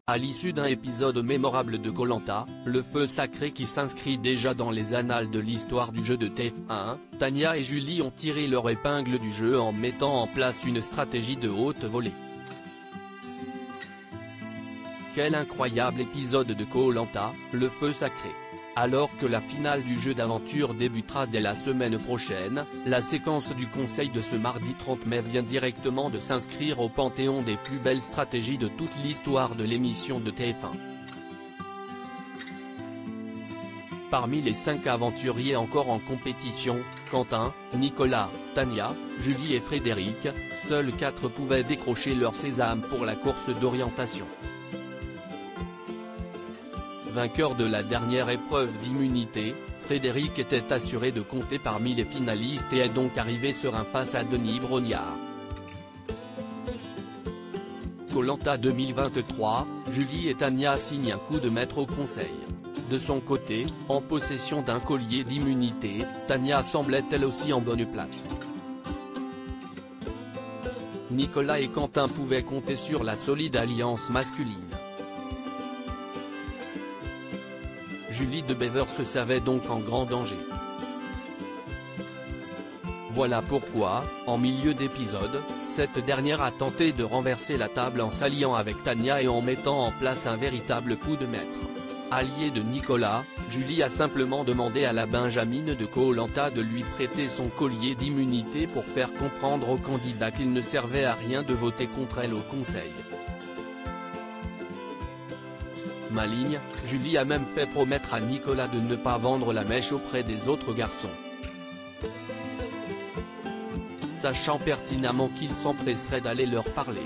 À l'issue d'un épisode mémorable de Koh Lanta, le feu sacré qui s'inscrit déjà dans les annales de l'histoire du jeu de TF1, Tania et Julie ont tiré leur épingle du jeu en mettant en place une stratégie de haute volée. Quel incroyable épisode de Koh Lanta, le feu sacré. Alors que la finale du jeu d'aventure débutera dès la semaine prochaine, la séquence du conseil de ce mardi 30 mai vient directement de s'inscrire au panthéon des plus belles stratégies de toute l'histoire de l'émission de TF1. Parmi les 5 aventuriers encore en compétition, Quentin, Nicolas, Tania, Julie et Frédéric, seuls 4 pouvaient décrocher leur sésame pour la course d'orientation. Vainqueur de la dernière épreuve d'immunité, Frédéric était assuré de compter parmi les finalistes et est donc arrivé serein face à Denis Brognard. Koh Lanta 2023, Julie et Tania signent un coup de maître au conseil. De son côté, en possession d'un collier d'immunité, Tania semblait elle aussi en bonne place. Nicolas et Quentin pouvaient compter sur la solide alliance masculine. Julie de Bever se savait donc en grand danger. Voilà pourquoi, en milieu d'épisode, cette dernière a tenté de renverser la table en s'alliant avec Tania et en mettant en place un véritable coup de maître. Alliée de Nicolas, Julie a simplement demandé à la Benjamine de Koh Lanta de lui prêter son collier d'immunité pour faire comprendre au candidat qu'il ne servait à rien de voter contre elle au conseil. Maligne, Julie a même fait promettre à Nicolas de ne pas vendre la mèche auprès des autres garçons. Sachant pertinemment qu'il s'empresserait d'aller leur parler.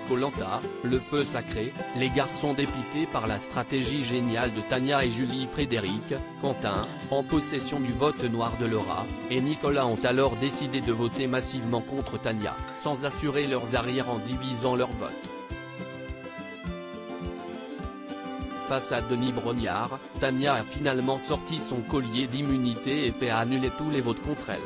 Koh Lanta, le feu sacré, les garçons dépités par la stratégie géniale de Tania et Julie. Frédéric, Quentin, en possession du vote noir de Laura, et Nicolas ont alors décidé de voter massivement contre Tania, sans assurer leurs arrières en divisant leur vote. Face à Denis Brognard, Tania a finalement sorti son collier d'immunité et fait annuler tous les votes contre elle.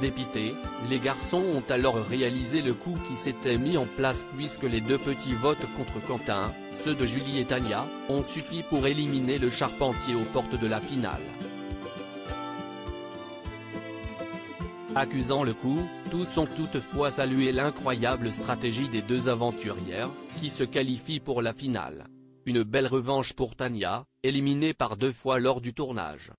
Dépités, les garçons ont alors réalisé le coup qui s'était mis en place puisque les 2 petits votes contre Quentin, ceux de Julie et Tania, ont suffi pour éliminer le charpentier aux portes de la finale. Accusant le coup, tous ont toutefois salué l'incroyable stratégie des 2 aventurières, qui se qualifient pour la finale. Une belle revanche pour Tania, éliminée par 2 fois lors du tournage.